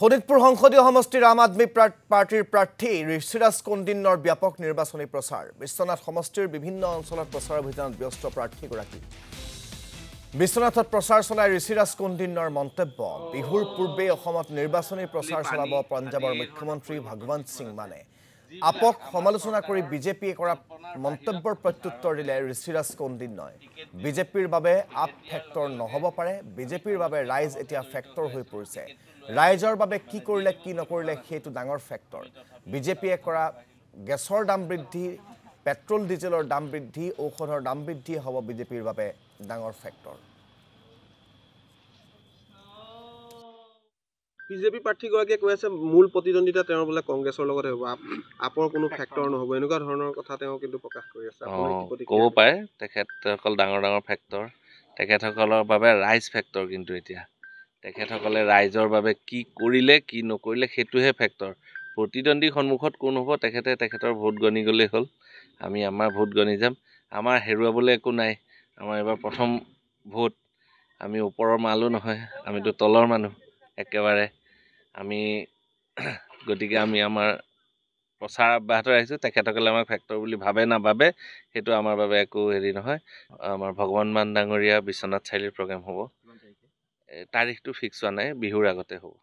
শোণিতপুৰ সংসদীয় সমষ্টিৰ আম আদমি পাৰ্টিৰ প্ৰাৰ্থী ঋষিৰাজ কণ্ডিন্যৰ ব্যাপক নিৰ্বাচনী প্ৰচাৰ বিশ্বনাথ সমষ্টিৰ বিভিন্ন অঞ্চলত প্ৰচাৰ অভিযানত ব্যস্ত প্ৰাৰ্থীগৰাকী বিশ্বনাথত প্ৰচাৰ চলাই ঋষিৰাজ কণ্ডিন্যৰ মন্তব্য বিহুৰ পূৰ্বে অসমত নিৰ্বাচনী প্ৰচাৰ চলাব পঞ্জাবৰ মুখ্যমন্ত্ৰী ভগৱন্ত সিং মানে আপক সমালোচনা কৰি বিজেপিয়ে কৰা মন্তব্যৰ প্ৰত্যুত্তৰ দিলে ঋষিৰাজ কণ্ডিন্যই বিজেপিৰ বাবে আপ ফেক্টৰ নহব পাৰে বিজেপিৰ বাবে ৰাইজ এতিয়া ফেক্টৰ হৈ পৰিছে ৰাইজৰ বাবে কি কৰিলে কি নকৰিলে হেতু ডাঙৰ ফেক্টৰ বিজেপিয়ে কৰা গেছৰ দাম বৃদ্ধি পেট্ৰল ডিজেলৰ দাম বৃদ্ধি ঔষধৰ দাম বৃদ্ধি হ'ব বিজেপিৰ বাবে ডাঙৰ ফেক্টৰ বিজেপি প্ৰাৰ্থীগৰাকীয়ে কৈ আছে মূল প্ৰতিদ্বন্দ্বিতা তেওঁৰ বোলে কংগ্ৰেছৰ লগত হ'ব আপৰ কোনো ফেক্টৰ নহ'ব এনেকুৱা ধৰণৰ কথা তেওঁ কিন্তু প্ৰকাশ কৰি আছে ক'ব পাৰে তেখেতসকল ডাঙৰ ফেক্টৰ তেখেতসকলৰ বাবে ৰাইজ ফেক্টৰ কিন্তু এতিয়া তেখেতসকলে ৰাইজৰ বাবে কি কৰিলে কি নকৰিলে সেইটোহে ফেক্টৰ প্ৰতিদ্বন্দ্বী সন্মুখত কোন হ'ব তেখেতৰ ভোট গণি গ'লেই হ'ল আমি আমাৰ ভোট গণি যাম আমাৰ হেৰুৱাবলৈ একো নাই আমাৰ এবাৰ প্ৰথম ভোট আমি ওপৰৰ মালো নহয় আমিতো তলৰ মানুহ একেবাৰে আমি গতিকে আমি আমাৰ প্ৰচাৰ অব্যাহত ৰাখিছোঁ তেখেতসকলে আমাক ফেক্টৰ বুলি ভাবে নাভাবে সেইটো আমাৰ বাবে একো হেৰি নহয় আমাৰ ভগৱান মান ডাঙৰীয়া বিশ্বনাথ চাৰিআলিৰ প্ৰগ্ৰেম হ'ব তাৰিখটো ফিক্স হোৱা নাই বিহুৰ আগতে হ'ব